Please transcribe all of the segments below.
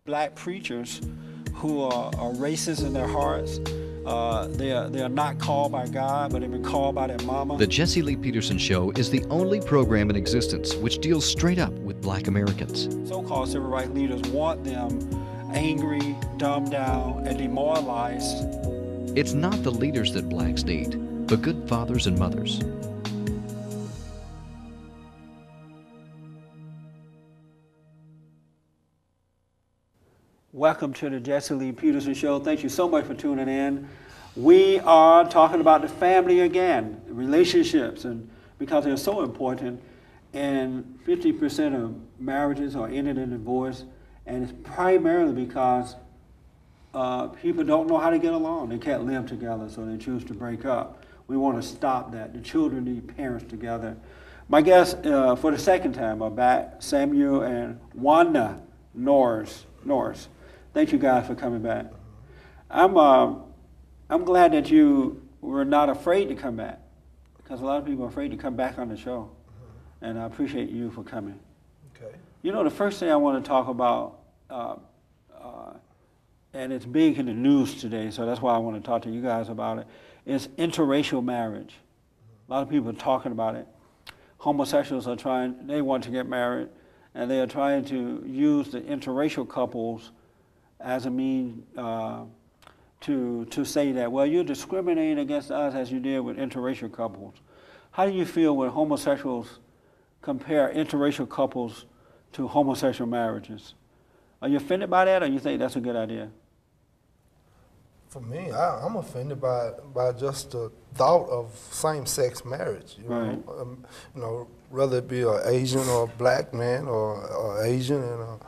black preachers who are racist in their hearts. They are not called by God, but they've been called by their mama. The Jesse Lee Peterson Show is the only program in existence which deals straight up with black Americans. So-called civil rights leaders want them angry, dumbed down, and demoralized. It's not the leaders that blacks need, but good fathers and mothers. Welcome to the Jesse Lee Peterson Show. Thank you so much for tuning in. We are talking about the family again, relationships, and because they're so important, and 50% of marriages are ended in divorce, and it's primarily because people don't know how to get along. They can't live together, so they choose to break up. We want to stop that. The children need parents together. My guests for the second time are back, Samuel and Wanda Norris. Thank you guys for coming back. I'm glad that you were not afraid to come back, because a lot of people are afraid to come back on the show, and I appreciate you for coming. Okay. You know, the first thing I want to talk about, and it's big in the news today, so that's why I want to talk to you guys about it, is interracial marriage. A lot of people are talking about it. Homosexuals are they want to get married, and they are trying to use the interracial couples as a means to say that, well, you're discriminating against us as you did with interracial couples. How do you feel when homosexuals compare interracial couples to homosexual marriages? Are you offended by that, or you think that's a good idea? For me, I'm offended by just the thought of same-sex marriage. You know, whether it be an Asian or a black man, or Asian and a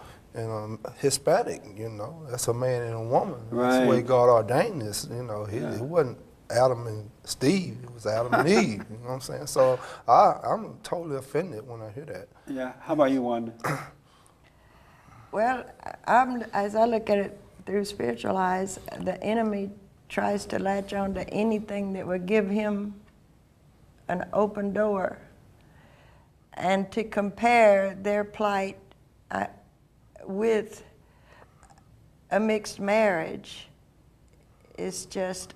Hispanic. You know, that's a man and a woman. Right. That's the way God ordained this. You know, it wasn't Adam and Steve; it was Adam and Eve. You know what I'm saying? So I'm totally offended when I hear that. Yeah. How about you, Wanda? Well, as I look at it through spiritual eyes, the enemy tries to latch on to anything that would give him an open door, and to compare their plight with a mixed marriage is just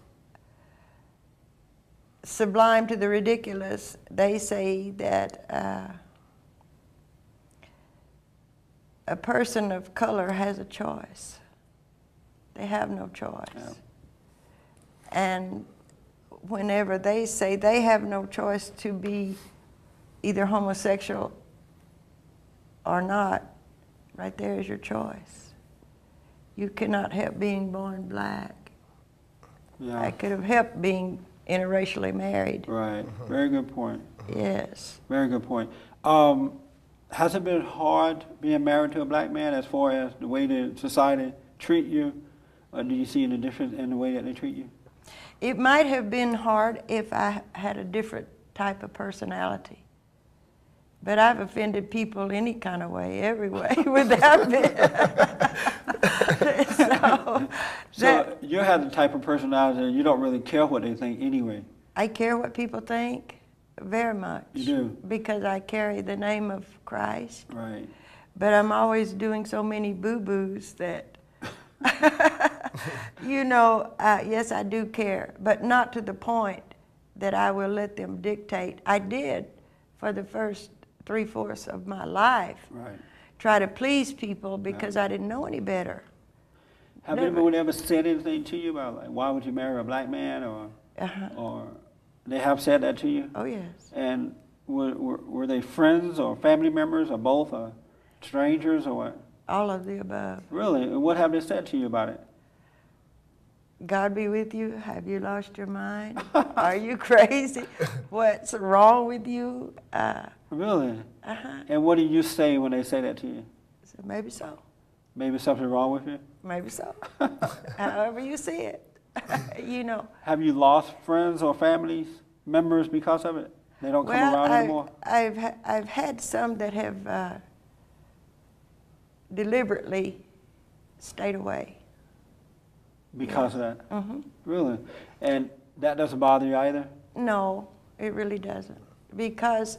sublime to the ridiculous. They say that a person of color has a choice. They have no choice. Yeah. And whenever they say they have no choice to be either homosexual or not, right there is your choice. You cannot help being born black. Yeah. I could have helped being interracially married. Right. Very good point. Yes. Very good point. Has it been hard being married to a black man as far as the way that society treat you? Or do you see any difference in the way that they treat you? It might have been hard if I had a different type of personality. But I've offended people any kind of way, every way, without me. So you have the type of personality that you don't really care what they think anyway. I care what people think very much. You do? Because I carry the name of Christ. Right. But I'm always doing so many boo-boos that, you know, yes, I do care, but not to the point that I will let them dictate. I did for the first 3/4 of my life. Right. Try to please people because I didn't know any better. Have anyone ever said anything to you about, like, why would you marry a black man, or they have said that to you? Oh, yes. And were they friends or family members or both, or strangers or what? All of the above. Really? And what have they said to you about it? God be with you. Have you lost your mind? Are you crazy? What's wrong with you? Really? And what do you say when they say that to you? I said, maybe so. Maybe something wrong with you? Maybe so. However you see it, you know. Have you lost friends or family members because of it? They don't come around anymore? I've had some that have deliberately stayed away. Because of that? Mm-hmm. Really? And that doesn't bother you either? No, it really doesn't. Because,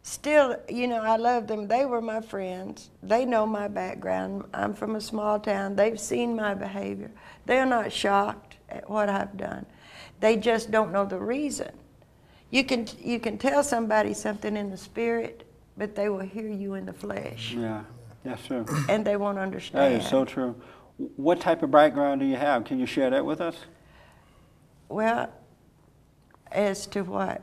still, you know, I love them. They were my friends. They know my background. I'm from a small town. They've seen my behavior. They're not shocked at what I've done. They just don't know the reason. You can tell somebody something in the spirit, but they will hear you in the flesh. Yeah, that's true. And they won't understand. That is so true. What type of background do you have? Can you share that with us? Well, as to what?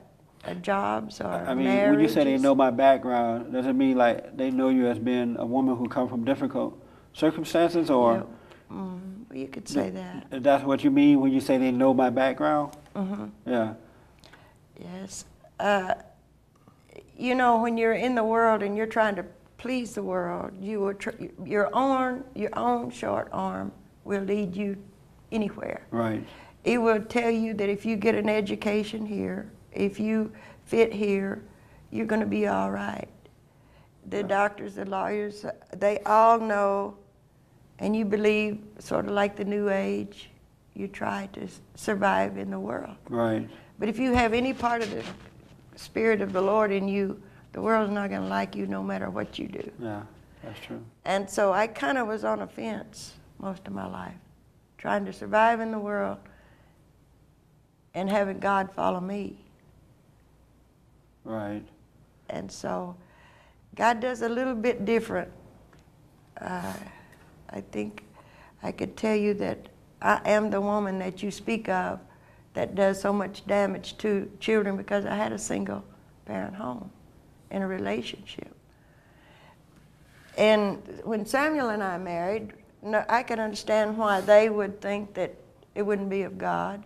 Jobs or I mean, marriages? when you say they know my background, does it mean like they know you as being a woman who come from difficult circumstances, or? Yeah. You could say that. That's what you mean when you say they know my background? Mm-hmm. Yeah. Yes. You know, when you're in the world and you're trying to please the world, you will your own short arm will lead you anywhere. Right. It will tell you that if you get an education here, if you fit here, you're going to be all right. The doctors, the lawyers, they all know, and you believe, sort of like the New Age, you try to survive in the world. Right. But if you have any part of the Spirit of the Lord in you, the world's not going to like you no matter what you do. Yeah, that's true. And so I kind of was on a fence most of my life, trying to survive in the world and having God follow me. Right. And so God does a little bit different. I think I could tell you that I am the woman that you speak of that does so much damage to children because I had a single parent home in a relationship. And when Samuel and I married, I could understand why they would think that it wouldn't be of God.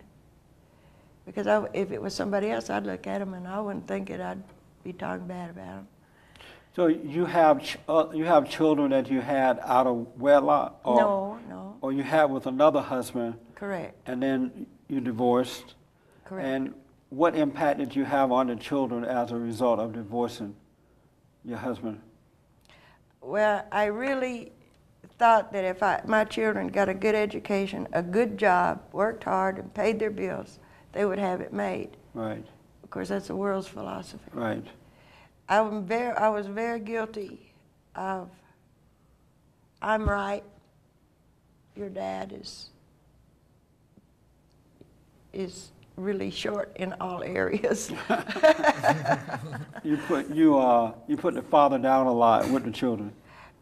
Because if it was somebody else, I'd look at them and I wouldn't think it. I'd be talking bad about them. So you have children that you had out of wedlock? Or, No. Or you had with another husband? Correct. And then you divorced? Correct. And what impact did you have on the children as a result of divorcing your husband? Well, I really thought that if my children got a good education, a good job, worked hard, and paid their bills, they would have it made. Right. Of course, that's the world's philosophy. Right. I was very guilty of, I'm right, your dad is really short in all areas. You put the father down a lot with the children.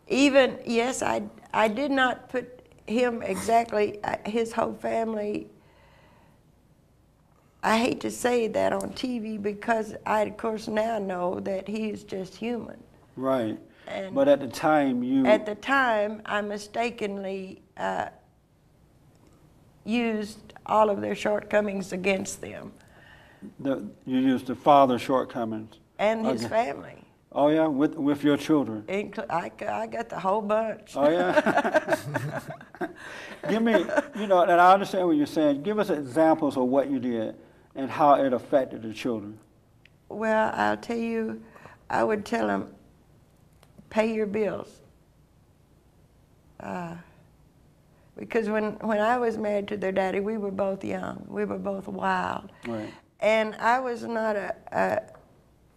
Even, yes, I did not put him exactly, his whole family. I hate to say that on TV because I, of course, now know that he is just human. Right. And but at the time, At the time, I mistakenly used all of their shortcomings against them. You used the father's shortcomings. And his family. Oh, yeah? With your children? I got the whole bunch. Oh, yeah? Give me, and I understand what you're saying. Give us examples of what you did and how it affected the children. Well, I'll tell you, I would tell them, pay your bills. Because when I was married to their daddy, we were both young. We were both wild. Right. And I was not an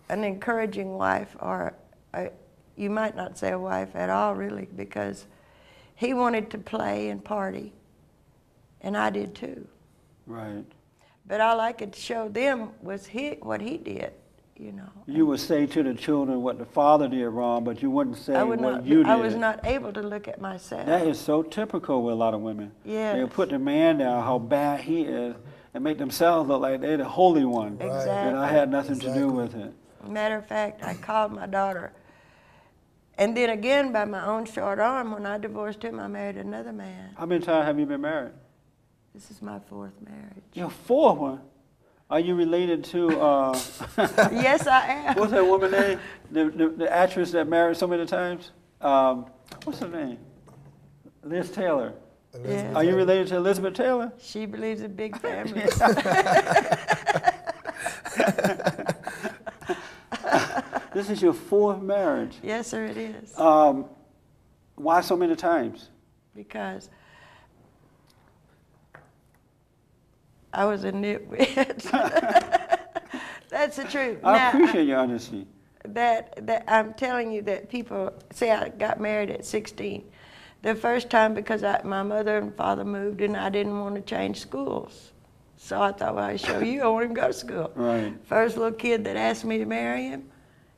encouraging wife, or you might not say a wife at all, really, because he wanted to play and party, and I did too. Right. But all I could show them was what he did, You would say to the children what the father did wrong, but you wouldn't say what you did. I was not able to look at myself. That is so typical with a lot of women. Yes. They'll put the man down, how bad he is, and make themselves look like they're the holy one. Exactly. And I had nothing to do with it. Matter of fact, I called my daughter. And then again, by my own short arm, when I divorced him, I married another man. How many times have you been married? This is my fourth marriage. Your fourth one? Are you related to... Yes, I am. What's that woman's name? The actress that married so many times? What's her name? Liz Taylor. Yes. Are you related to Elizabeth Taylor? She believes in big family. This is your fourth marriage. Yes, sir, it is. Why so many times? Because I was a nitwit. That's the truth. I appreciate your honesty. that I'm telling you that people say I got married at 16. The first time because my mother and father moved and I didn't want to change schools. So I thought, well, I'll show you, I won't even go to school. Right. First little kid that asked me to marry him,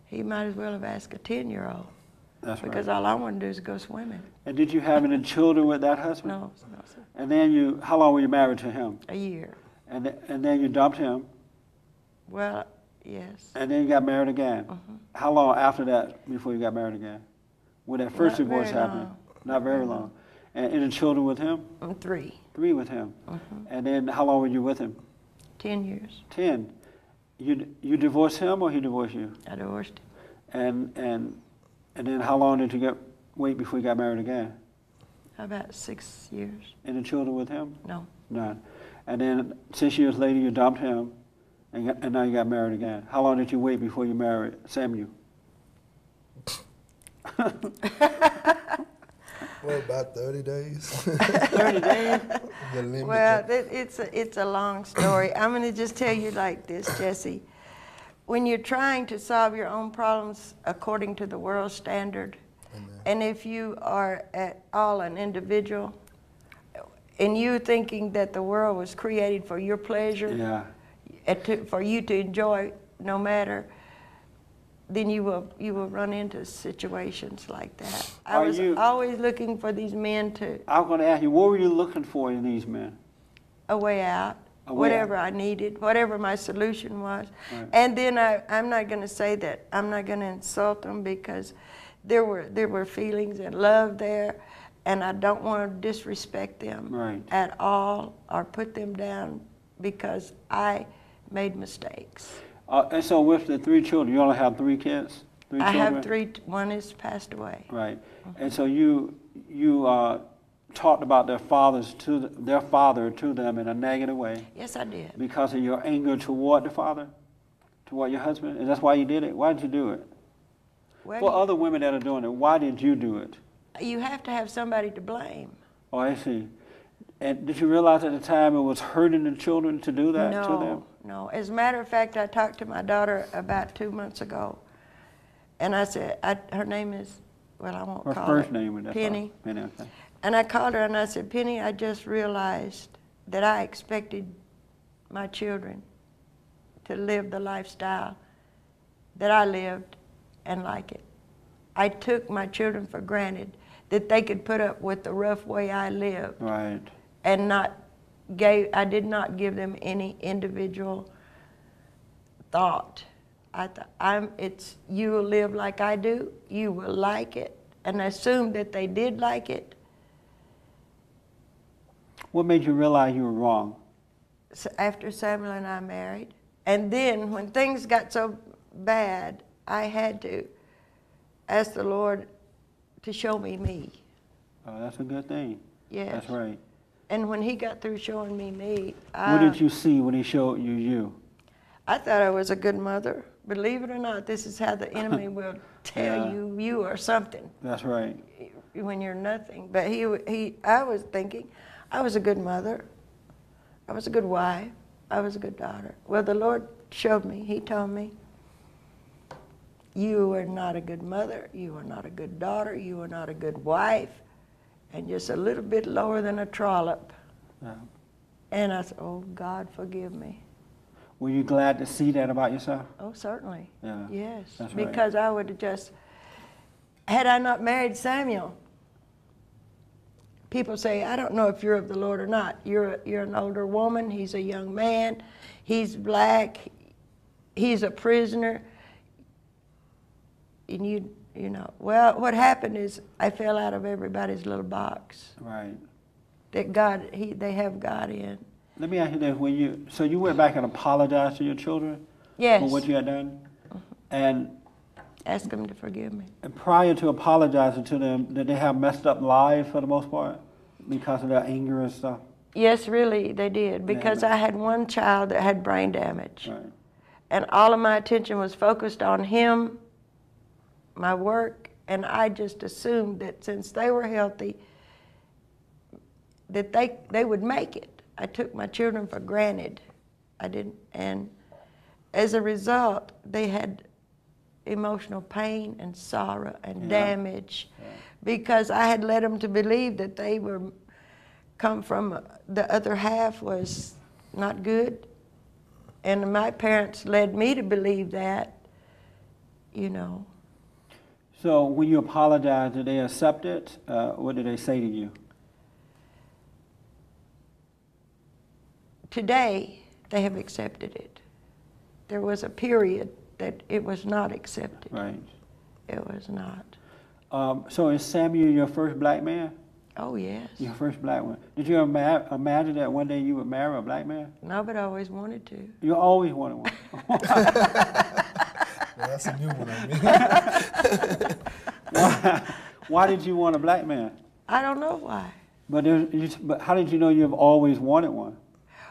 he might as well have asked a 10-year-old. That's right. Because all I wanted to do is go swimming. And did you have any children with that husband? No, no, sir. And then how long were you married to him? A year. And then you dumped him? Well, yes. And then you got married again? How long after that before you got married again? When that first Not divorce very happened? long. Not very long. And any children with him? 3. 3 with him. And then how long were you with him? 10 years. 10. You divorced him or he divorced you? I divorced him. And then how long did you wait before you got married again? About 6 years. Any children with him? No. None. And then 6 years later you dumped him and now you got married again. How long did you wait before you married Samuel? Well, about 30 days. 30 days? The limit. Well, it's a long story. I'm going to just tell you like this, Jesse. When you're trying to solve your own problems according to the world standard, and if you are at all an individual, and you thinking that the world was created for your pleasure, for you to enjoy no matter, then you will run into situations like that. I was always looking for these men to... I was going to ask you, what were you looking for in these men? A way out. Whatever I needed, whatever my solution was. Right. And then I'm not going to say that, I'm not going to insult them because there were feelings and love there, and I don't want to disrespect them at all or put them down because I made mistakes. And so with the 3 children, you only have 3 kids? 3 I children? have 3, one is passed away. Right. And so you talked about their father to them in a negative way. Yes, I did. Because of your anger toward the father, toward your husband, and that's why you did it. Why did you do it? Well, For other women that are doing it, why did you do it? You have to have somebody to blame. Oh, I see. And did you realize at the time it was hurting the children to do that to them? No. As a matter of fact, I talked to my daughter about 2 months ago, and I said, her name is, well, I won't call her. Her first name was Penny. Penny, okay. And I called her and I said, Penny, I just realized that I expected my children to live the lifestyle that I lived and like it. I took my children for granted that they could put up with the rough way I lived. Right. And I did not give them any individual thought. I thought, you will live like I do, you will like it, and I assumed that they did like it. What made you realize you were wrong? So after Samuel and I married, and then when things got so bad, I had to ask the Lord to show me me. Oh, that's a good thing. Yes. That's right. And when he got through showing me me, What did you see when he showed you you? I thought I was a good mother. Believe it or not, this is how the enemy will tell you are something. That's right. When you're nothing. But I was thinking, I was a good mother. I was a good wife. I was a good daughter. Well, the Lord showed me. He told me, you are not a good mother. You are not a good daughter. You are not a good wife. And just a little bit lower than a trollop. Yeah. And I said, oh, God, forgive me. Were you glad to see that about yourself? Oh, certainly. Yeah. Yes. That's right. Because I would have just, had I not married Samuel, people say, I don't know if you're of the Lord or not. You're an older woman. He's a young man. He's black. He's a prisoner. And you know, well, what happened is I fell out of everybody's little box. Right. That they have God in. Let me ask you this: so you went back and apologized to your children Yes. for what you had done, and Ask them to forgive me. And prior to apologizing to them, did they have messed up lives for the most part because of their anger and stuff? Yes, really, they did. Because I had one child that had brain damage. Right. And all of my attention was focused on him, my work, and I just assumed that since they were healthy, that they would make it. I took my children for granted. I didn't, and as a result, emotional pain and sorrow and damage because I had led them to believe that they were come from the other half was not good. And my parents led me to believe that, you know. So when you apologized, did they accept it? What did they say to you? Today, they have accepted it. There was a period that it was not accepted. Right. It was not. So is Samuel your first black man? Oh, yes. Your first black one. Did you imagine that one day you would marry a black man? No, but I always wanted to. You always wanted one. Well, that's a new one on me. Why did you want a black man? I don't know why. But how did you know you've always wanted one?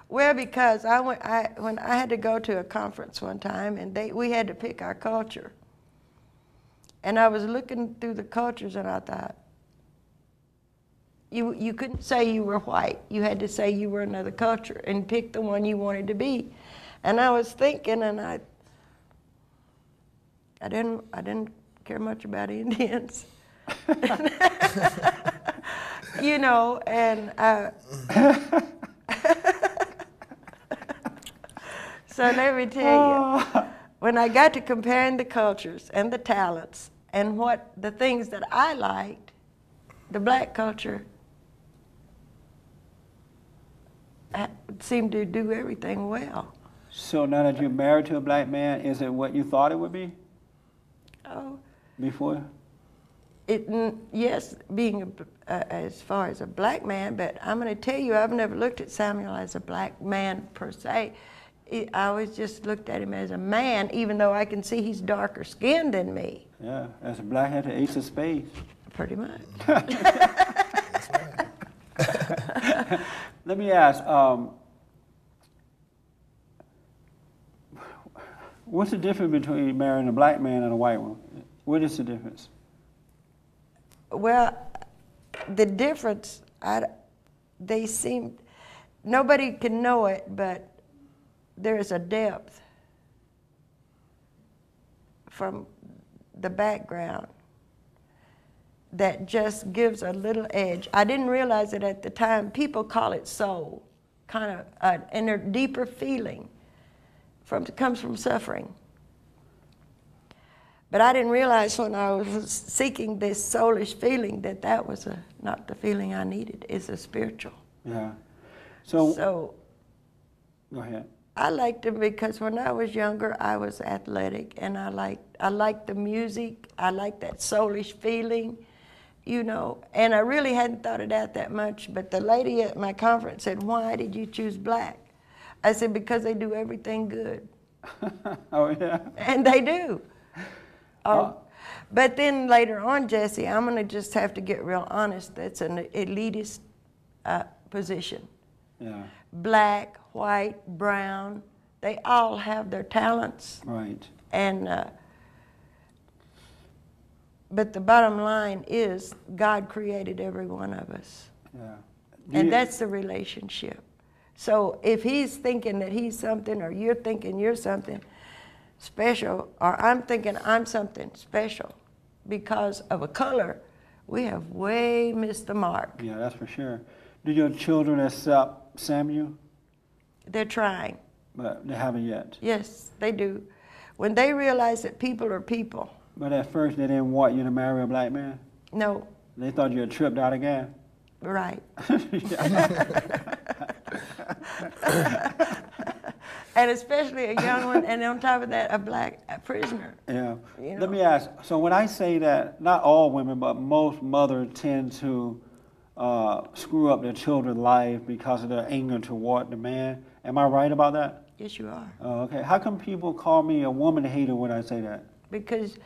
Well, because when I had to go to a conference one time, and we had to pick our culture. And I was looking through the cultures, and I thought, you couldn't say you were white. You had to say you were another culture and pick the one you wanted to be. And I was thinking, and I didn't care much about Indians. You know, and so let me tell you, when I got to comparing the cultures and the talents and the things that I liked, the black culture seemed to do everything well. So now that you're married to a black man, is it what you thought it would be? Oh. Before? Yes, being as far as a black man, but I'm going to tell you, I've never looked at Samuel as a black man per se. I always just looked at him as a man, even though I can see he's darker skinned than me. Yeah, as a black hat, the ace of spades. Pretty much. That's right. Let me ask, what's the difference between marrying a black man and a white one? What is the difference? Well, the difference, nobody can know it, but there is a depth from the background that just gives a little edge. I didn't realize it at the time. People call it soul, kind of an inner, deeper feeling comes from suffering. But I didn't realize when I was seeking this soulish feeling that was not the feeling I needed. It's a spiritual. Yeah. So go ahead. I liked him because when I was younger, I was athletic, and I liked the music. I liked that soulish feeling, you know. And I really hadn't thought it out that much. But the lady at my conference said, "Why did you choose black?" I said, "Because they do everything good." Oh yeah. And they do. But then later on, Jesse, I'm going to just have to get real honest. That's an elitist position. Yeah. Black, white, brown, they all have their talents. Right. And but the bottom line is God created every one of us. Yeah. And that's the relationship. So if he's thinking that he's something, or you're thinking you're something special, or I'm thinking I'm something special because of a color, we have way missed the mark. Yeah, that's for sure. Do your children accept Samuel? They're trying. But they haven't yet. Yes, they do. When they realize that people are people. But at first they didn't want you to marry a black man? No. They thought you had tripped out again? Right. And especially a young one, and on top of that, a black prisoner. Yeah. You know? Let me ask, so when I say that, not all women, but most mothers tend to screw up their children's life because of their anger toward the man. Am I right about that? Yes, you are. Oh, okay. How come people call me a woman hater when I say that? Because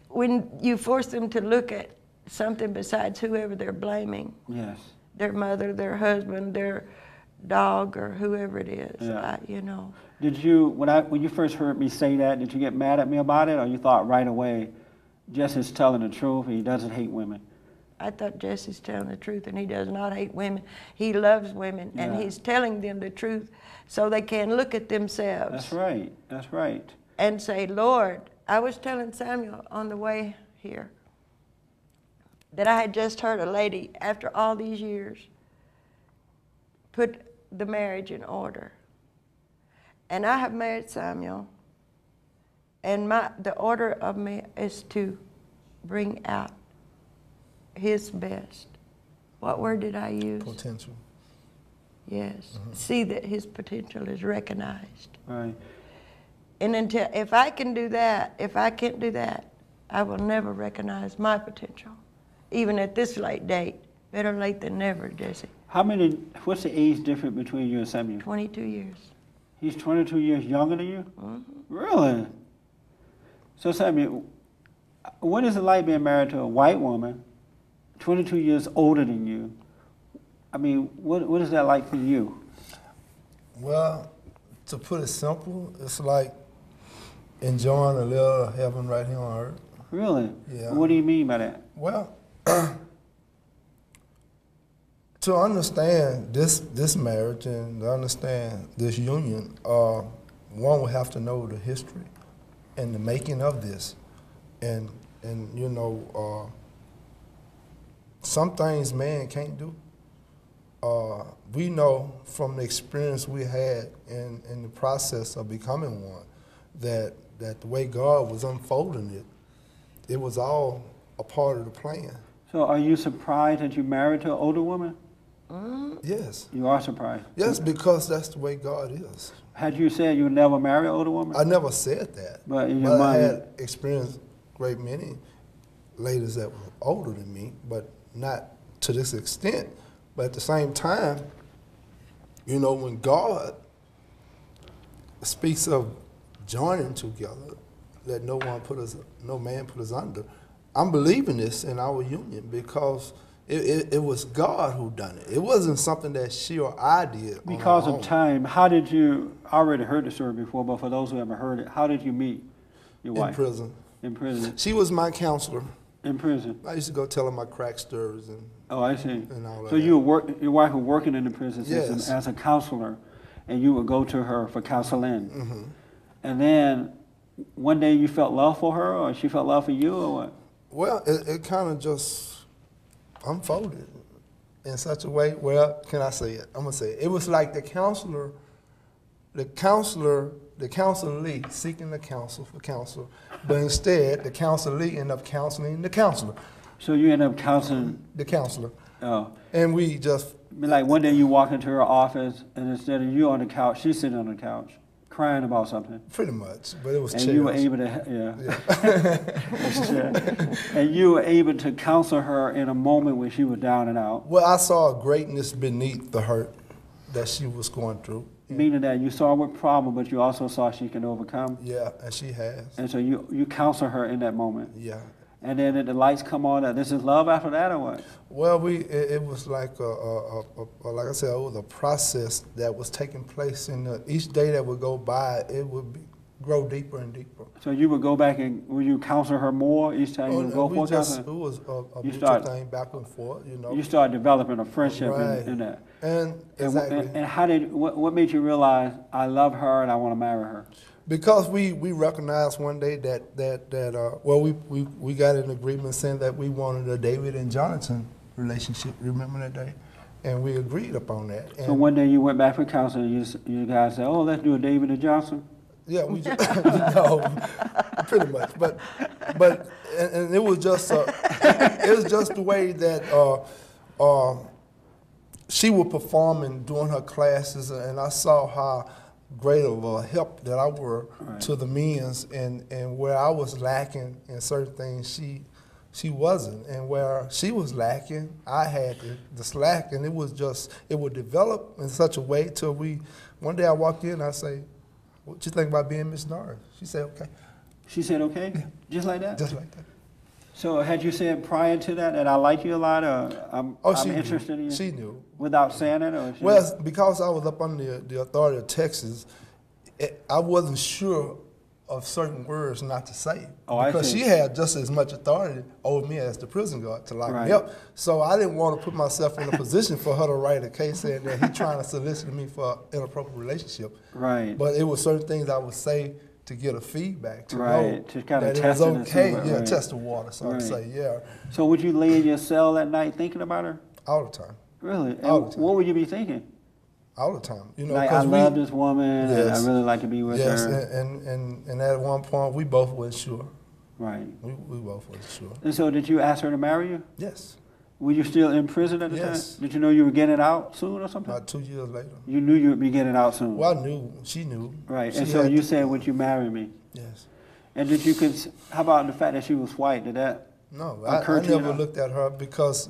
when you force them to look at something besides whoever they're blaming, Yes. their mother, their husband, their dog, or whoever it is, Yeah. you know. Did you, when you first heard me say that, did you get mad at me about it, or you thought right away, Jesse's telling the truth, he doesn't hate women? I thought Jesse's telling the truth, and he does not hate women. He loves women, and he's telling them the truth so they can look at themselves. That's right. That's right. And say, Lord, I was telling Samuel on the way here that I had just heard a lady, after all these years, put the marriage in order. And I have married Samuel, and the order of me is to bring out his best. What word did I use? Potential. Yes. See that his potential is recognized. Right. And until, if I can do that, if I can't do that, I will never recognize my potential, even at this late date. Better late than never, Jesse. What's the age difference between you and Samuel? 22 years. He's 22 years younger than you? Mm-hmm. Really? So Samuel, what is it like being married to a white woman, 22 years older than you? I mean, what is that like for you? Well, to put it simple, it's like enjoying a little heaven right here on earth. Really? Yeah. What do you mean by that? Well, to understand this marriage and to understand this union, one would have to know the history and the making of this. And you know, some things man can't do. We know from the experience we had in the process of becoming one that the way God was unfolding it was all a part of the plan. So are you surprised that you married to an older woman? Yes. You are surprised? Yes, because that's the way God is. Had you said you would never marry an older woman? I never said that. But in your I mind, had experienced great many ladies that were older than me, but not to this extent. But at the same time, you know, when God speaks of joining together, let no man put us under, I'm believing this in our union because it was God who done it. It wasn't something that she or I did. because of time, how did you, I already heard the story before, but for those who haven't heard it, how did you meet your wife? In prison. In prison. She was my counselor. In prison. I used to go tell her my crack stories and. Oh, I see. And all of So that. you were your wife was working in the prison system Yes. as a counselor, and you would go to her for counseling. Mm-hmm. And then one day you felt love for her, or she felt love for you, or what? Well, it kind of just unfolded in such a way. Well, can I say it? I'm gonna say it. It was like the counselee seeking the counsel for counsel, but instead the counselee ended up counseling the counselor. So you ended up counseling. The counselor. Oh. And we just. Like one day you walk into her office, and instead of you on the couch, she's sitting on the couch, crying about something. Pretty much, but it was. And chairs. you were able to, yeah. And you were able to counsel her in a moment when she was down and out. Well, I saw a greatness beneath the hurt that she was going through. Meaning that you saw what problem, but you also saw she can overcome. Yeah, and she has. And so you counsel her in that moment. Yeah. And then did the lights come on? That this is love after that, or what? Well, it was like like I said, it was a process that was taking place, and each day that would go by, it would grow deeper and deeper. So you would go back and would you counsel her more each time you would go for counseling? It was a mutual start, thing, back and forth, you know. You start developing a friendship Right. in that. And exactly. And how what made you realize I love her and I want to marry her? Because we recognized one day that we got an agreement saying that we wanted a David and Jonathan relationship. Remember that day? And we agreed upon that. And So one day you went back for counseling. You guys said, "Oh, let's do a David and Johnson." yeah, we just no, pretty much. But and it was just the way that she would perform and doing her classes, and I saw how great of a help that I were to the men's, and where I was lacking in certain things, she wasn't, and where she was lacking, I had the slack, and it would develop in such a way till one day I walked in and I say, "What you think about being Miss Norris?" She said, "Okay." She said, "Okay," Yeah. just like that. Just like that. So had you said prior to that I like you a lot, or I'm She interested knew. in you? She knew. Without saying it, or she Well, because I was up under the authority of Texas, I wasn't sure of certain words not to say. Oh, I because see. she had just as much authority over me as the prison guard to lock Right. me up. So I didn't want to put myself in a position for her to write a case saying that he trying to solicit me for an inappropriate relationship. Right. But it was certain things I would say to get a feedback, to right, know to kind of that test it it was okay. and see Yeah, right. test the water, so Right. to say, yeah, So would you lay in your cell at night thinking about her? all the time, Really? And All the time. what would you be thinking? all the time. You know, Like, I 'cause love this woman, and I Yes. really like to be with yes, her. and at one point we both weren't sure. Right. We both weren't sure. And so did you ask her to marry you? Yes, Were you still in prison at the Yes. time? Did you know you were getting out soon or something? about 2 years later. You knew you would be getting out soon. Well, I knew, she knew. Right. She And so had you to- said, would you marry me? Yes. And did you how about the fact that she was white? Did that? No, Occurred I to you never now? looked at her because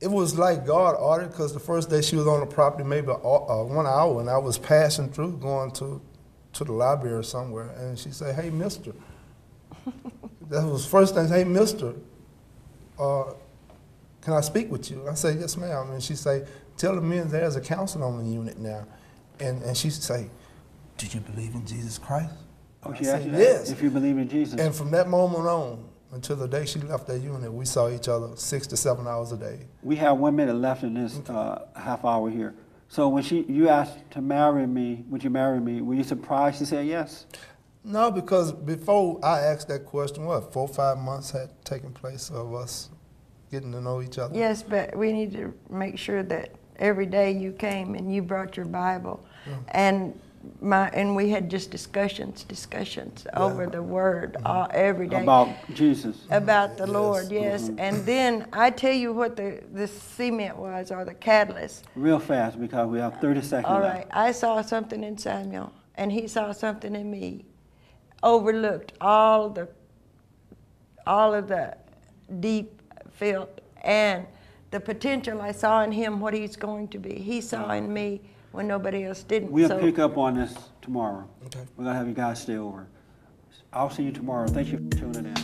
it was like God ordered, because the first day she was on the property, maybe 1 hour, and I was passing through going to the library or somewhere, and she said, "Hey, mister." That was the first thing, "Hey, mister, can I speak with you?" I said, "Yes, ma'am." And she said, "Tell the men there's a counselor on the unit now." And she said, "Do you believe in Jesus Christ?" Oh, I she said, asked you that? "Yes." If you believe in Jesus. And from that moment on, until the day she left that unit, we saw each other 6 to 7 hours a day. We have 1 minute left in this half hour here. So when you asked to marry me, would you marry me? Were you surprised she said yes? No, because before I asked that question, 4 or 5 months had taken place of us getting to know each other. Yes, but we need to make sure that every day you came and you brought your Bible, and we had just discussions over the Word every day About Jesus. about the Yes. Lord. Yes, and then I tell you what the cement was, or the catalyst. Real fast, because we have 30 seconds All left. right, I saw something in Samuel, and he saw something in me. Overlooked all of the deep filth and the potential I saw in him, what he's going to be. He saw in me when nobody else didn't. We'll So- pick up on this tomorrow. Okay. We're going to have you guys stay over. I'll see you tomorrow. Thank you for tuning in.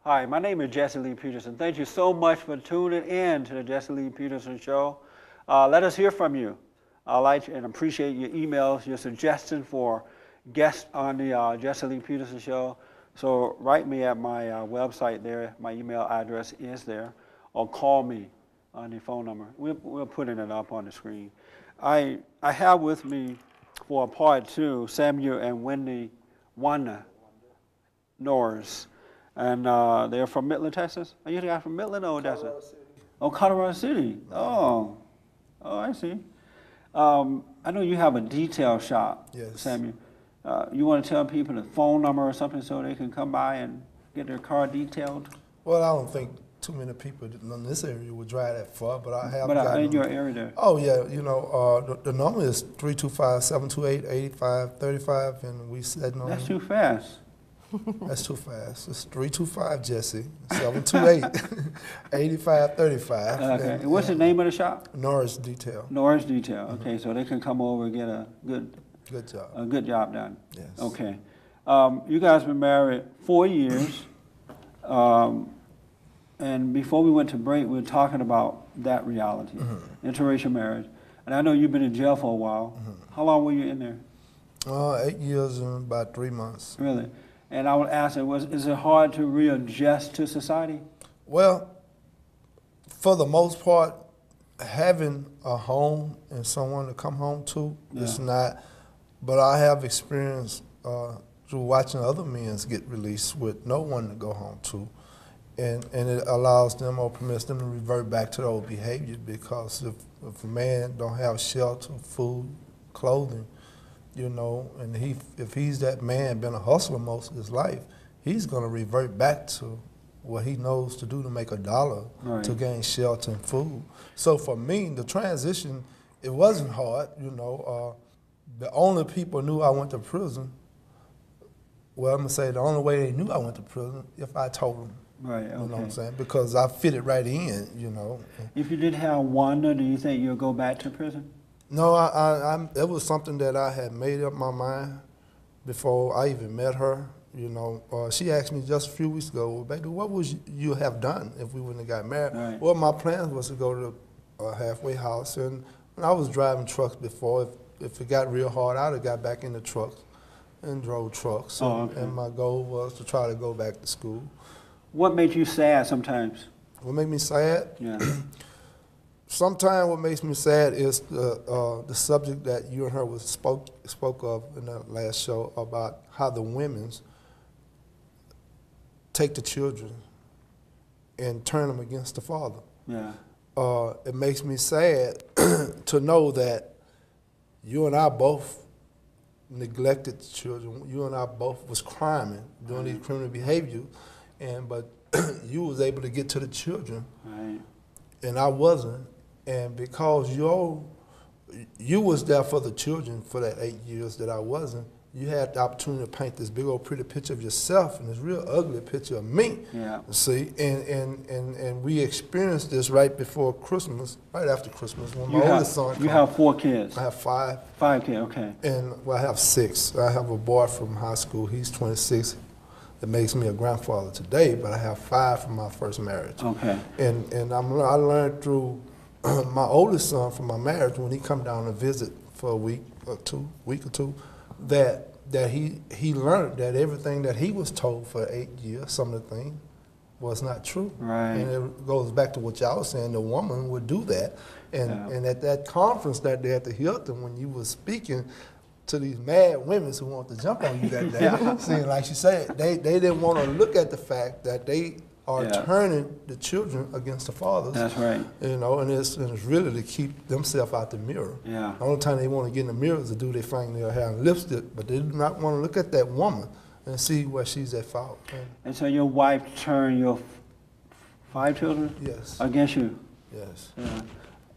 Hi, my name is Jesse Lee Peterson. Thank you so much for tuning in to the Jesse Lee Peterson Show. Let us hear from you. I like and appreciate your emails, your suggestions for guests on the Jesse Lee Peterson Show. So write me at my website there. My email address is there. Or call me on the phone number. We're putting it up on the screen. I have with me for part 2 Samuel and Wanda Norris. And they're from Midland, Texas? Are you guys from Midland or Odessa? Oh, Colorado City. Oh, I see. I know you have a detail shop, Yes. Samuel. You want to tell people the phone number or something so they can come by and get their car detailed? Well, I don't think too many people in this area would drive that far, but I have But gotten in your area there. Oh, yeah, you know, the number is 325-728-8535, and we said no. That's too fast. That's too fast. It's 325, Jesse, 728-8535. Okay. And what's the name of the shop? Norris Detail. Norris Detail. Okay, so they can come over and get a good job. done. Yes. Okay. You guys been married 4 years. And before we went to break, we were talking about that reality, interracial marriage. And I know you've been in jail for a while. How long were you in there? 8 years and about 3 months. Really? And I would ask, is it hard to readjust to society? Well, for the most part, having a home and someone to come home to is not, but I have experienced through watching other men get released with no one to go home to. And it allows them or permits them to revert back to their old behavior, because if a man don't have shelter, food, clothing, you know, and if he's that man, been a hustler most of his life, he's going to revert back to what he knows to do to make $1 to gain shelter and food. So for me, the transition, it wasn't hard, you know. The only people knew I went to prison, well, I'm going to say the only way they knew I went to prison if I told them. Right, okay. You know what I'm saying? Because I fitted right in, you know. If you did have Wanda, do you think you'll go back to prison? No, it was something that I had made up my mind before I even met her. You know, she asked me just a few weeks ago, well, baby, what would you have done if we wouldn't have got married? Right. Well, my plan was to go to a halfway house, and I was driving trucks before. if it got real hard, I'd have got back in the trucks and drove trucks. And my goal was to try to go back to school. What made you sad sometimes? What made me sad? Yeah. Sometimes what makes me sad is the subject that you and her spoke of in the last show about how the women's take the children and turn them against the father. Yeah. It makes me sad to know that you and I both neglected the children. You and I both was crime, doing these criminal behaviors, but you was able to get to the children, right, and I wasn't. And because you was there for the children for that 8 years that I wasn't, you had the opportunity to paint this big old pretty picture of yourself and this real ugly picture of me. Yeah. See, and we experienced this right before Christmas, right after Christmas, when my oldest son You have 4 kids? I have 5. 5 kids, okay. And well, I have 6. I have a boy from high school, he's 26. That makes me a grandfather today, but I have 5 from my first marriage. Okay. And I learned through my oldest son from my marriage, when he come down to visit for a week or two, that he learned that everything that he was told for 8 years, some of the things, was not true. Right. And it goes back to what y'all was saying, the woman would do that. And at that conference that day at the Hilton, when you was speaking to these mad women who wanted to jump on you that day, see, like she said, they didn't want to look at the fact that they are turning the children against the fathers. That's right. You know, and it's really to keep themselves out the mirror. Yeah. The only time they want to get in the mirror is to do their fingernail hair and lipstick, but they do not want to look at that woman and see where she's at fault. And so your wife turned your 5 children Yes. against you? Yes. Yeah.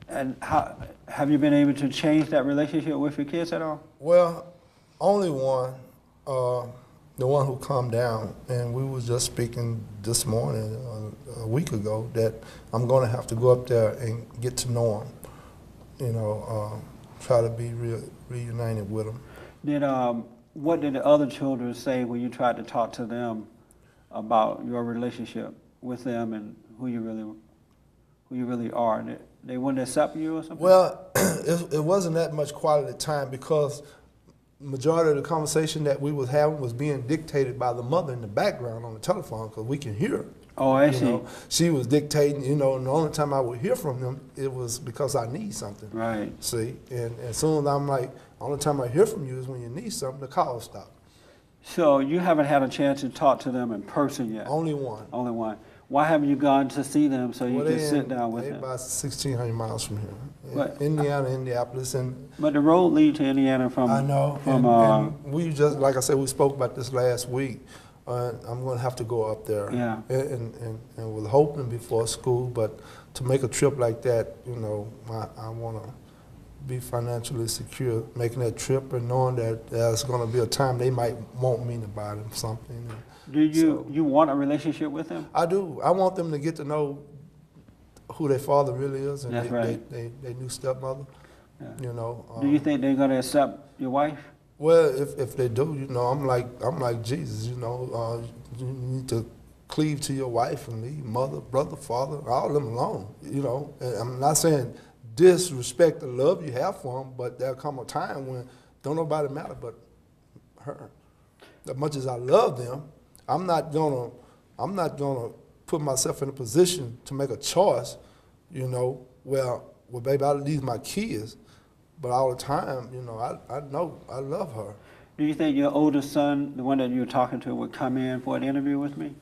And how have you been able to change that relationship with your kids at all? Well, only one, the one who calmed down, and we was just speaking this morning, a week ago, that I'm going to have to go up there and get to know him, you know, try to be reunited with him. What did the other children say when you tried to talk to them about your relationship with them and who you really are? They wouldn't accept you or something? Well, it wasn't that much quality time because majority of the conversation that we was having was being dictated by the mother in the background on the telephone because we can hear her. Oh, I see. Know, she was dictating, you know, and the only time I would hear from them, it was because I need something. Right. See, and as soon as I'm like, the only time I hear from you is when you need something, the call stops. So you haven't had a chance to talk to them in person yet? Only one. Only one. Why haven't you gone to see them so you can sit down with them? them? About 1,600 miles from here. But, Indiana, Indianapolis. But the road leads to Indiana from... I know. And we just, like I said, we spoke about this last week. I'm going to have to go up there. Yeah. And was hoping before school, but to make a trip like that, you know, I want to be financially secure, making that trip and knowing that there's going to be a time they might want me to buy them something. Do you want a relationship with them? I do. I want them to get to know who their father really is and That's right. their new stepmother. Yeah. You know. Do you think they're going to accept your wife? Well, if they do, you know, I'm like Jesus. You know, you need to cleave to your wife and leave mother, brother, father, all of them alone. You know, and I'm not saying disrespect the love you have for them, but there'll come a time when don't nobody matter but her. As much as I love them, I'm not gonna put myself in a position to make a choice, you know, well, baby, I leave my kids, but all the time, you know, I know I love her. Do you think your oldest son, the one that you were talking to, would come in for an interview with me?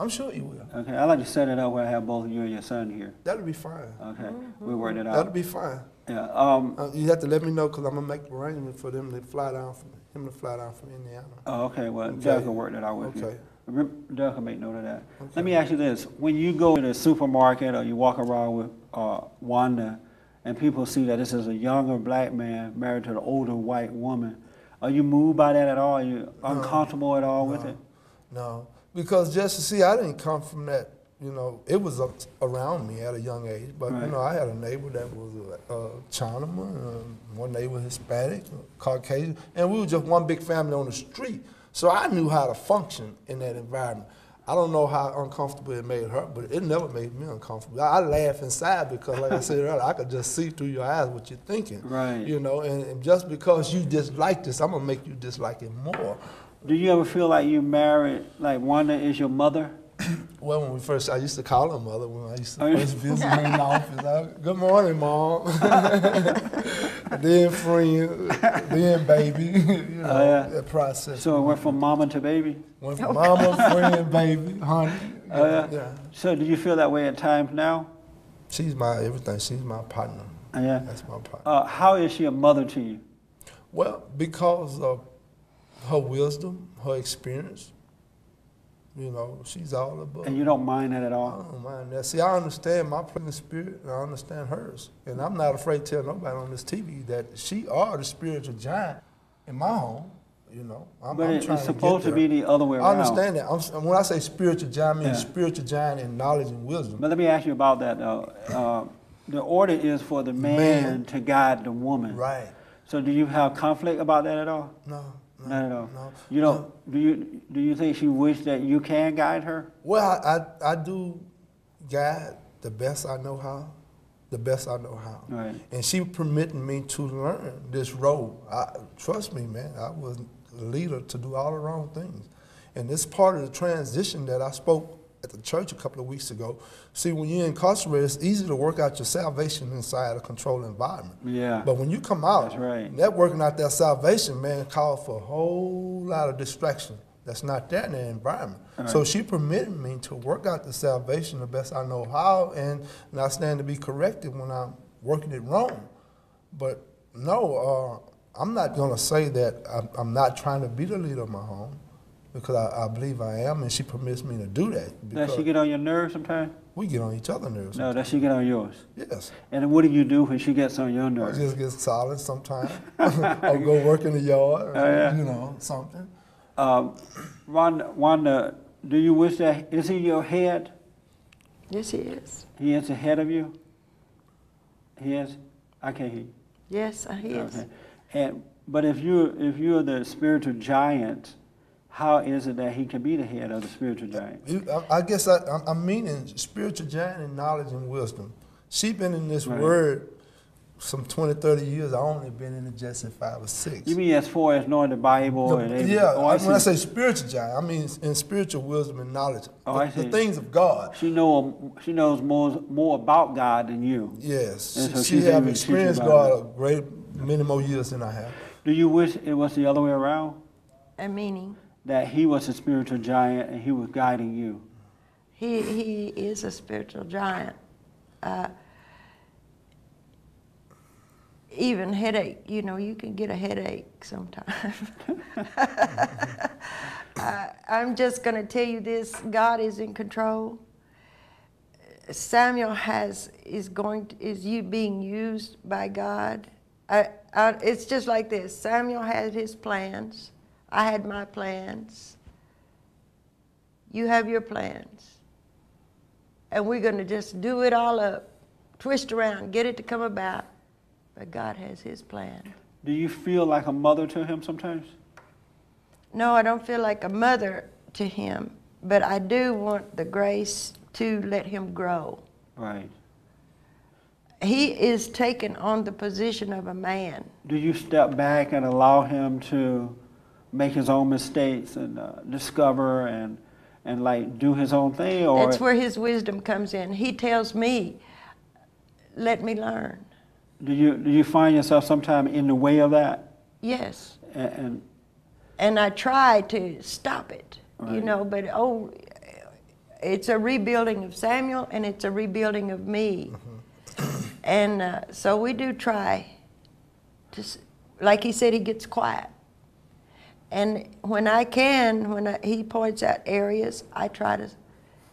I'm sure you will. Okay, I'd like to set it up where I have both you and your son here. That'll be fine. Okay, we'll work it out. That'll be fine. Yeah. You have to let me know because I'm gonna make arrangements for them to fly down from Indiana. Oh, okay. Well, Doug will work that out with you. Okay. Doug can make note of that. Okay. Let me ask you this: when you go to the supermarket or you walk around with Wanda, and people see that this is a younger black man married to an older white woman, are you moved by that at all? Are you uncomfortable at all with it? No, because just to see, I didn't come from that. You know, it was around me at a young age, but you know, I had a neighbor that was a Chinaman, one neighbor Hispanic, Caucasian, and we were just one big family on the street. So I knew how to function in that environment. I don't know how uncomfortable it made her, but it never made me uncomfortable. I laugh inside because, like I said earlier, I could just see through your eyes what you're thinking. Right. You know, and just because you dislike this, I'm gonna make you dislike it more. Do you ever feel like you married, like Wanda is your mother? Well, when we first, I used to call her mother when I used to first visit her in the office. Good morning, Mom. Then friend, then baby. You know, that process. So it went from mama to baby? Went from mama, friend, baby, honey. Yeah. So do you feel that way at times now? She's my everything. She's my partner. Yeah. That's my partner. How is she a mother to you? Well, because of her wisdom, her experience. You know, she's all above. And you don't mind that at all? I don't mind that. See, I understand my present spirit, and I understand hers. And I'm not afraid to tell nobody on this TV that she are the spiritual giant in my home. You know, I'm it's supposed to be the other way around. I understand that. When I say spiritual giant, I mean spiritual giant in knowledge and wisdom. But let me ask you about that, though. The order is for the man to guide the woman. Right. So do you have conflict about that at all? No. Not at all. No. You don't. Do you think she wished that you can guide her? Well, I do guide the best I know how. The best I know how. Right. And she permitted me to learn this role. Trust me, man, I was a leader to do all the wrong things. And this part of the transition that I spoke at the church a couple of weeks ago. See, when you're incarcerated, it's easy to work out your salvation inside a controlled environment. Yeah. But when you come out, that's right. That working out that salvation, man, calls for a whole lot of distraction that's not there in the environment. Right. So she permitted me to work out the salvation the best I know how, and I stand to be corrected when I'm working it wrong. But no, I'm not going to say that I'm not trying to be the leader of my home, because I believe I am, and she permits me to do that. Does she get on your nerves sometimes? We get on each other's nerves. No, does she get on yours? Yes. And what do you do when she gets on your nerves? I just get silent sometimes. Or go work in the yard, or, you know, something. Wanda, do you wish that, is he your head? Yes, he is. He is the head of you? He is? I can't hear you. Yes, he is. Okay. But if you're the spiritual giant, how is it that he can be the head of the spiritual giant? I guess I'm meaning spiritual giant in knowledge and wisdom. She's been in this word some 20, 30 years. I've only been in it just 5 or 6. You mean as far as knowing the Bible? Yeah, when I say spiritual giant, I mean in spiritual wisdom and knowledge. The things of God. She knows more about God than you. Yes, so she have experienced God a great many more years than I have. Do you wish it was the other way around? And meaning? That he was a spiritual giant and he was guiding you. He is a spiritual giant. Even headache, you know, you can get a headache sometimes. I'm just going to tell you this: God is in control. Samuel is being used by God. It's just like this. Samuel had his plans. I had my plans. You have your plans. And we're going to just do it all up, twist around, get it to come about. But God has his plan. Do you feel like a mother to him sometimes? No, I don't feel like a mother to him, but I do want the grace to let him grow. Right. He is taking on the position of a man. Do you step back and allow him to make his own mistakes and discover and like do his own thing? Or that's where his wisdom comes in. He tells me, let me learn. Do you find yourself sometime in the way of that? Yes. And I try to stop it, right. you know, but it's a rebuilding of Samuel and it's a rebuilding of me. Mm-hmm. And so we do try to, like he said, he gets quiet. And when I can, he points out areas, I try to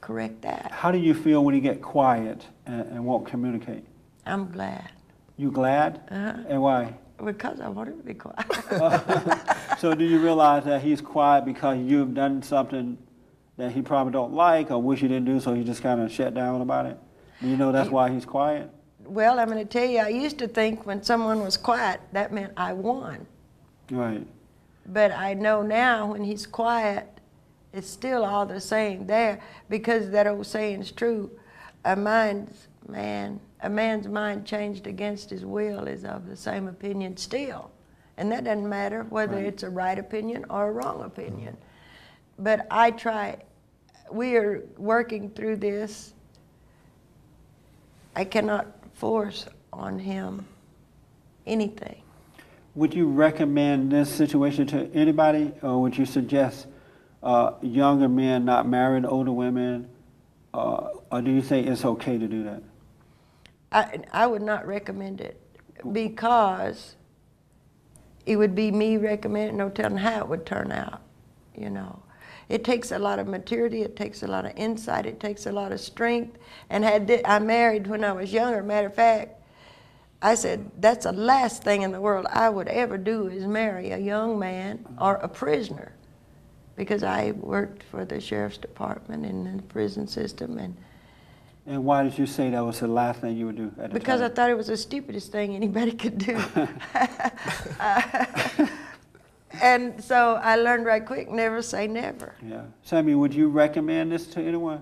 correct that. How do you feel when you get quiet and won't communicate? I'm glad. You glad? Uh-huh. And why? Because I want him to be quiet. So do you realize that he's quiet because you've done something that he probably don't like or wish you didn't do, so he just kind of shut down about it? Do you know that's why he's quiet? Well, I'm going to tell you, I used to think when someone was quiet, that meant I won. Right. But I know now when he's quiet, It's still all the same there, because that old saying's true. A man's mind changed against his will is of the same opinion still. And that doesn't matter whether it's a right opinion or a wrong opinion. But we are working through this. I cannot force on him anything. Would you recommend this situation to anybody, or would you suggest younger men not marrying older women, or do you think it's okay to do that? I would not recommend it, because it would be me recommending, no telling how it would turn out, you know. It takes a lot of maturity, it takes a lot of insight, it takes a lot of strength. And I married when I was younger. Matter of fact, I said, that's the last thing in the world I would ever do is marry a young man or a prisoner, because I worked for the sheriff's department and in the prison system. And why did you say that was the last thing you would do at the time? Because I thought it was the stupidest thing anybody could do. And so I learned right quick, never say never. Yeah. Samuel, would you recommend this to anyone,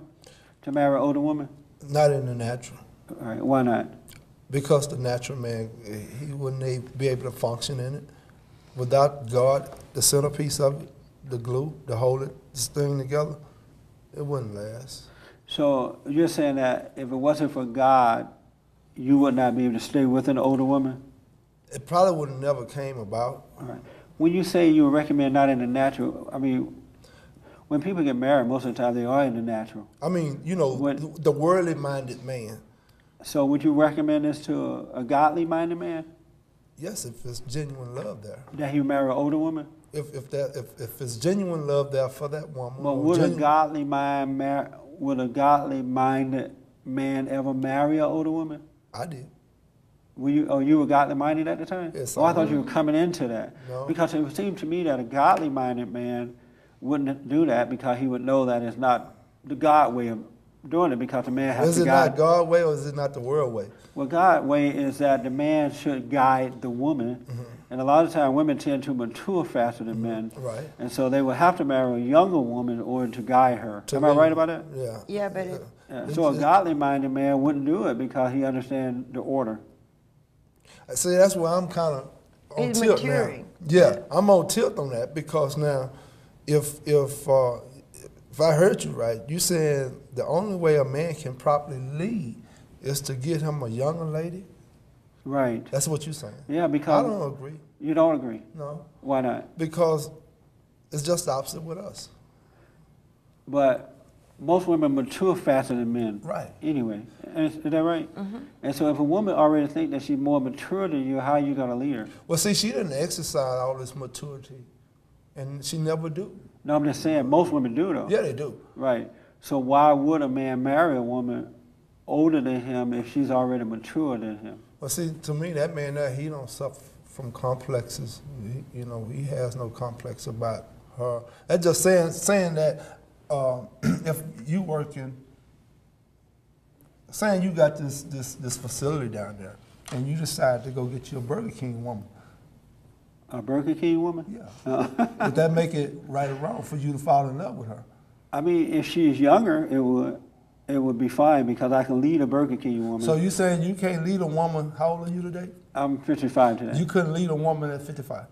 to marry an older woman? Not in the natural. All right, why not? Because the natural man, he wouldn't be able to function in it. Without God, the centerpiece of it, the glue, to hold this thing together, it wouldn't last. So you're saying that if it wasn't for God, you would not be able to stay with an older woman? It probably would have never came about. All right. When you say you recommend not in the natural, I mean, when people get married, most of the time they are in the natural. I mean, you know, the worldly-minded man. So would you recommend this to a godly-minded man? Yes, if it's genuine love there. That he marry an older woman? If it's genuine love there for that woman. But would a godly-minded man ever marry an older woman? I did. You were godly-minded at the time? Yes, I thought you were coming into that. No. Because it seemed to me that a godly-minded man wouldn't do that, because he would know that it's not the God way of doing it, because the man has to guide. Is it not God way, or is it not the world way? Well, God way is that the man should guide the woman. And a lot of times women tend to mature faster than men. Right. And so they would have to marry a younger woman in order to guide her. Am I right about that? Yeah. Yeah, but So a godly-minded man wouldn't do it because he understands the order. See, that's where I'm kind of on He's tilt maturing. now. Yeah, I'm on tilt on that, because now, if I heard you right, you said the only way a man can properly lead is to get him a younger lady. Right. That's what you're saying. Yeah, because I don't agree. You don't agree? No. Why not? Because it's just the opposite with us. But most women mature faster than men. Right. Anyway, is that right? And so if a woman already thinks that she's more mature than you, how are you going to lead her? Well, see, she didn't exercise all this maturity, and she never do. No, I'm just saying most women do, though. Yeah, they do. Right. So why would a man marry a woman older than him if she's already mature than him? Well, see, to me, that man there, he don't suffer from complexes. He has no complex about her. That's just saying that if you working, saying you got this facility down there, and you decide to go get you a Burger King woman. A Burger King woman? Yeah. Would that make it right or wrong for you to fall in love with her? I mean, if she's younger, it would be fine, because I can lead a Burger King woman. So you saying you can't lead a woman? How old are you today? I'm 55 today. You couldn't lead a woman at 55.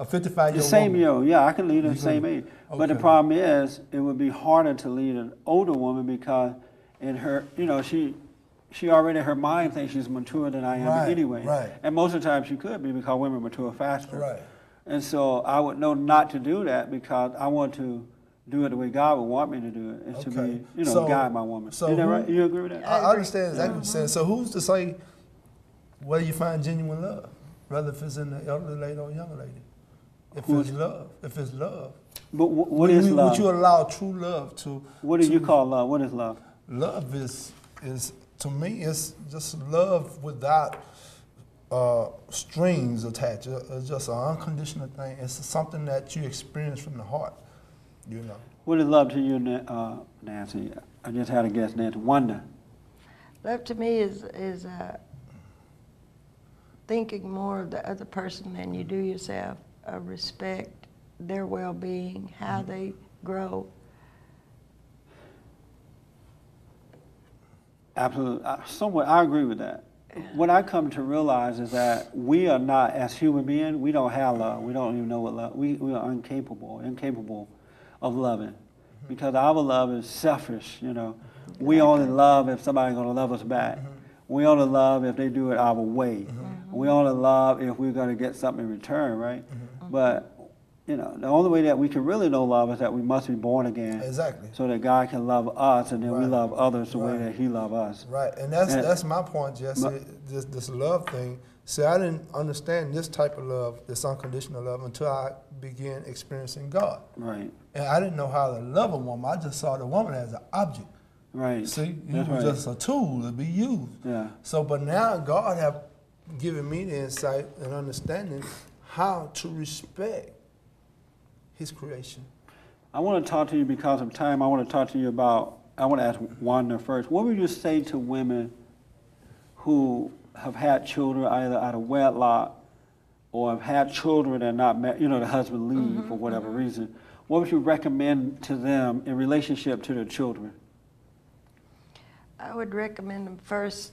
A 55-year-old woman. The same year, yeah, I can lead her the same age. Okay. But the problem is, it would be harder to lead an older woman, because in her, she already, her mind thinks she's mature than I am anyway. Right. And most of the time she could be, because women mature faster. Right. And so I would know not to do that, because I want to do it the way God would want me to do it, is to be, guide my woman. So Isn't that right? You agree with that? I understand exactly what you're saying. So who's to say where you find genuine love, whether if it's in the elderly lady or younger lady? If it's love. But what is love? Would you allow true love to? What do you call love? What is love? Love is to me, it's just love without strings attached. It's just an unconditional thing. It's something that you experience from the heart, What is love to you, Nancy? I just had a guest, Nancy. Wanda. Love to me is thinking more of the other person than you do yourself. Respect their well-being, how they grow. Absolutely. Somewhat, I agree with that. What I come to realize is that we are not, as human beings, we don't have love. We don't even know what love. We are incapable of loving, because our love is selfish. You know, we only love if somebody's going to love us back. We only love if they do it our way. We only love if we're going to get something in return, right? But you know, the only way that we can really know love is that we must be born again. Exactly. So that God can love us, and then we Right. love others the way Right. that He loves us. Right, and that's my point, Jesse. This love thing. See, I didn't understand this type of love, this unconditional love, until I began experiencing God. Right. And I didn't know how to love a woman. I just saw the woman as an object. Right. See, That's it was right. just a tool to be used. Yeah. So, but now God have given me the insight and understanding how to respect His creation. I want to talk to you because of time. I want to talk to you about, I want to ask Wanda first. What would you say to women who have had children either out of wedlock or have had children and not met, you know, the husband leave for whatever reason? What would you recommend to them in relationship to their children? I would recommend them first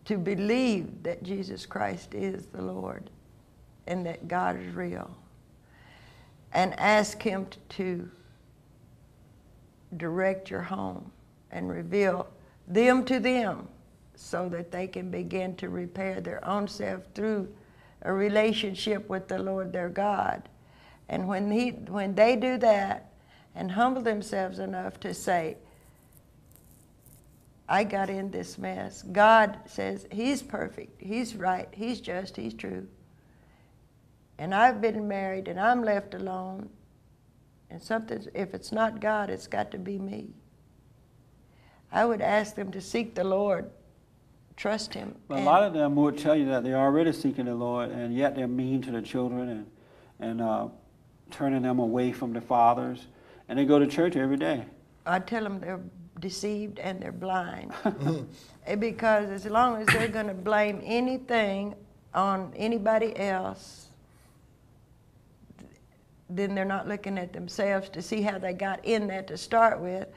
to believe that Jesus Christ is the Lord and that God is real, and ask Him to direct your home and reveal them to them so that they can begin to repair their own self through a relationship with the Lord their God. And when they do that and humble themselves enough to say, I got in this mess. God says He's perfect, He's right, He's just, He's true. And I've been married and I'm left alone. And something, if it's not God, it's got to be me. I would ask them to seek the Lord, trust Him. But a lot of them would tell you that they're already seeking the Lord, and yet they're mean to the children and turning them away from the fathers. And they go to church every day. I tell them they're deceived and they're blind. Because as long as they're going to blame anything on anybody else, then they're not looking at themselves to see how they got in there to start with.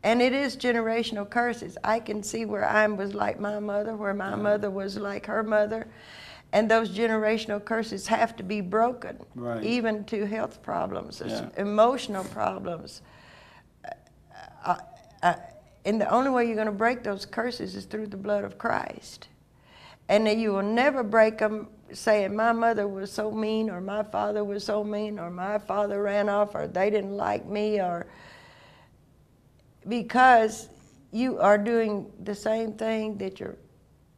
And it is generational curses. I can see where I was like my mother, where my mother was like her mother. And those generational curses have to be broken, Right. even to health problems, Yeah. emotional problems. And the only way you're going to break those curses is through the blood of Christ. And then you will never break them saying, my mother was so mean, or my father was so mean, or my father ran off, or they didn't like me, or because you are doing the same thing that your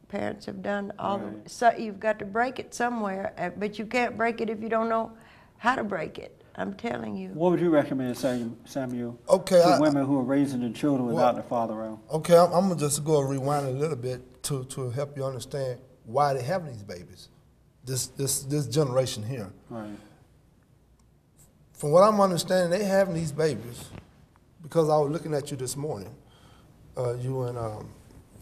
parents have done. Right. So you've got to break it somewhere, but you can't break it if you don't know how to break it. I'm telling you. What would you recommend, Samuel, Okay, to women who are raising their children without the father around? Okay, I'm gonna just go rewind a little bit to help you understand why they having these babies, this generation here. Right. From what I'm understanding, they having these babies because I was looking at you this morning. You and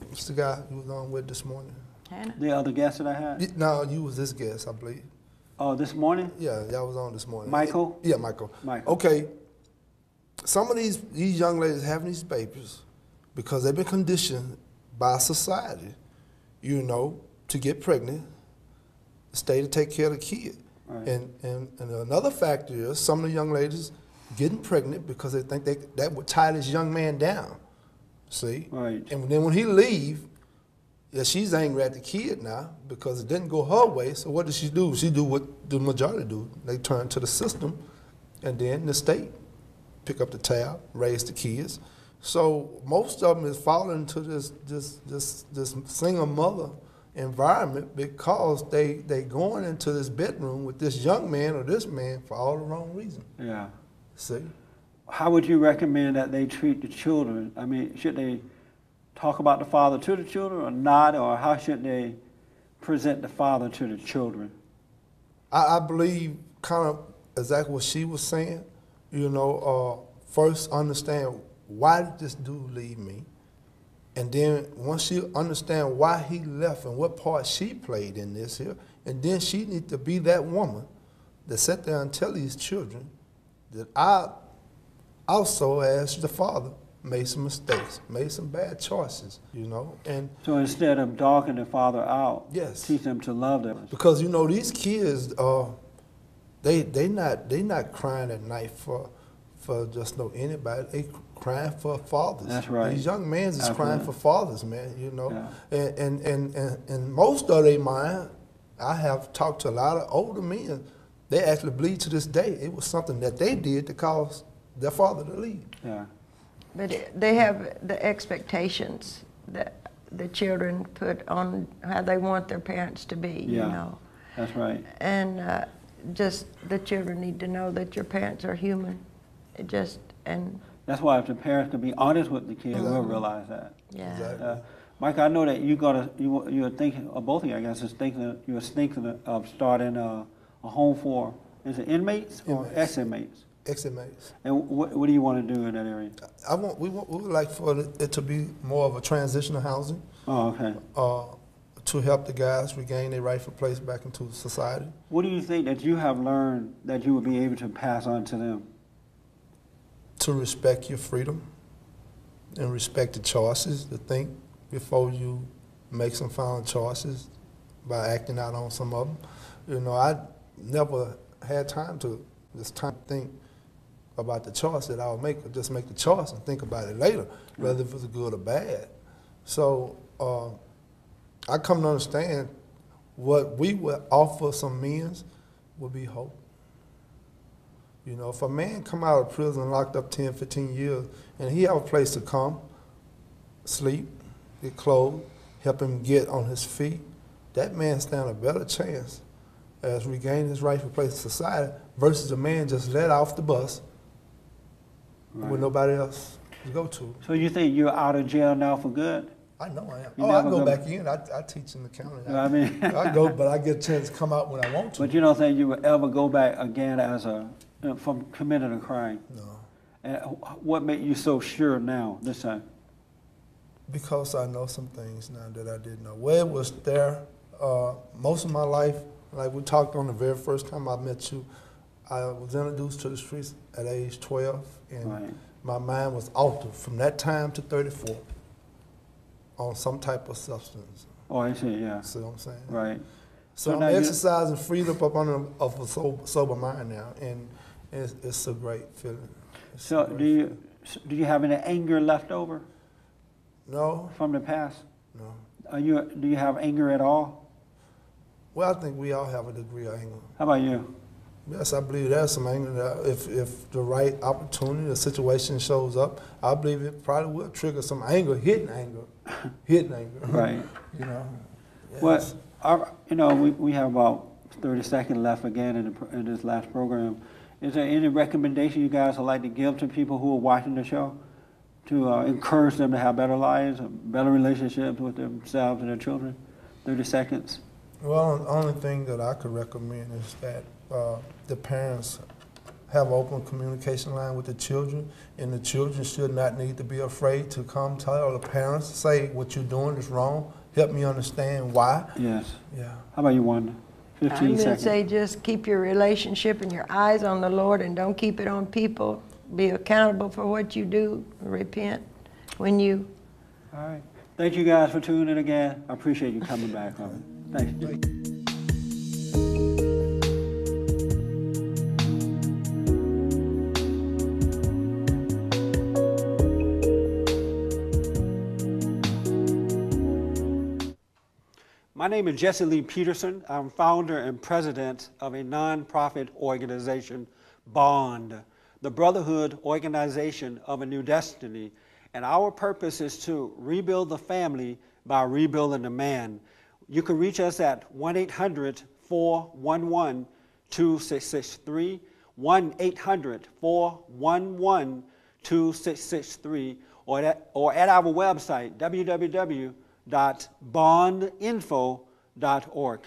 what's the guy you was on with this morning? Hannah? The other guest that I had? No, you was this guest, I believe. Oh, this morning? Yeah, y'all was on this morning. Michael? Yeah, Michael. Michael. Okay. Some of these young ladies having these babies because they've been conditioned by society, you know, to get pregnant, stay to take care of the kid. Right. And another factor is some of the young ladies getting pregnant because they think that would tie this young man down. See? Right. And then when he leave, yeah, she's angry at the kid now because it didn't go her way. So what does she do? She do what the majority do. They turn to the system, and then the state pick up the tab, raise the kids. So most of them is falling into this single mother environment because they going into this bedroom with this young man or this man for all the wrong reasons. Yeah. See? How would you recommend that they treat the children? I mean, should they talk about the father to the children or not, or how should they present the father to the children? I believe kind of exactly what she was saying. You know, first understand why did this dude leave me? And then once she understand why he left and what part she played in this here, and then she needs to be that woman that sat there and tell these children that I also, as the father, made some mistakes, made some bad choices, you know. And so instead of dogging the father out, yes, teach them to love them. Because you know these kids, they not crying at night for just anybody. They crying for fathers. That's right. These young men is Absolutely. crying for fathers, man. You know, Yeah. and most of their mind, I have talked to a lot of older men. They actually believe to this day it was something that they did to cause their father to leave. Yeah. But they have the expectations that the children put on how they want their parents to be, you Yeah. know. That's right. And just the children need to know that your parents are human. And That's why if the parents can be honest with the kids, we'll realize that. yeah. Exactly. Mike, I know that you were thinking, or both of you, I guess, you were thinking of starting a home for, is it inmates or Inmates. ex-inmates? Ex-inmates. And what do you want to do in that area? We would like for it to be more of a transitional housing. Oh, okay. To help the guys regain their rightful place back into society. What do you think that you have learned that you would be able to pass on to them? To respect your freedom and respect the choices, to think before you make some final choices by acting out on some of them. You know, I never had time to think about the choice that I would make, or just make the choice and think about it later, whether if it's good or bad. So I come to understand what we would offer some men would be hope. You know, if a man come out of prison locked up 10, 15 years, and he have a place to come, sleep, get clothed, help him get on his feet, that man stand a better chance as regaining his rightful place in society versus a man just let off the bus with nobody else to go to. So you think you're out of jail now for good? I know I am. You I never go go- back in. I teach in the county. I mean, I go, but I get a chance to come out when I want to. but you don't think you would ever go back again as from committing a crime? No. And what made you so sure now, this time? Because I know some things now that I didn't know. Well, it was there most of my life. Like we talked on the very first time I met you, I was introduced to the streets at age 12, and Right. my mind was altered from that time to 34 on some type of substance. Oh, I see, yeah. See what I'm saying? Right. So So now I'm you- exercising freedom up under of a sober mind now, and it's a great feeling. It's a So great do you have any anger left over No, from the past? no. Do you have anger at all? Well, I think we all have a degree of anger. How about you? Yes, I believe there's some anger. That if the right opportunity, the situation shows up, I believe it probably will trigger some anger, hidden anger. Right. You know. Well, we have about 30 seconds left again in this last program. Is there any recommendation you guys would like to give to people who are watching the show to encourage them to have better lives, better relationships with themselves and their children? 30 seconds. Well, the only thing that I could recommend is that the parents have open communication line with the children, and the children should not need to be afraid to come tell the parents, say what you're doing is wrong, help me understand why. Yes. Yeah. How about you, Wanda? 15 I'm going to seconds. say just keep your relationship and your eyes on the Lord, and don't keep it on people. Be accountable for what you do. Repent when you... All right. Thank you guys for tuning in again. I appreciate you coming back. Thank you. My name is Jesse Lee Peterson. I'm founder and president of a nonprofit organization, BOND, the Brotherhood Organization of a New Destiny. And our purpose is to rebuild the family by rebuilding the man. You can reach us at 1-800-411-2663, 1-800-411-2663, or at our website, www.bondinfo.org,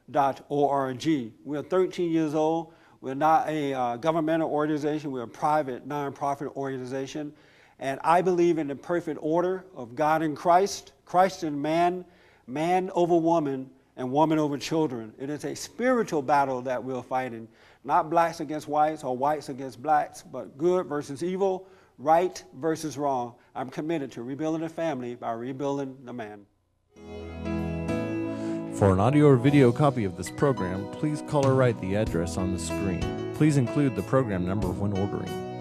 bondinfo.org. We're 13 years old. We're not a governmental organization. We're a private, nonprofit organization. And I believe in the perfect order of God and Christ, Christ and man, man over woman, and woman over children. It is a spiritual battle that we're fighting, not blacks against whites or whites against blacks, but good versus evil, right versus wrong. I'm committed to rebuilding the family by rebuilding the man. For an audio or video copy of this program, please call or write the address on the screen. Please include the program number when ordering.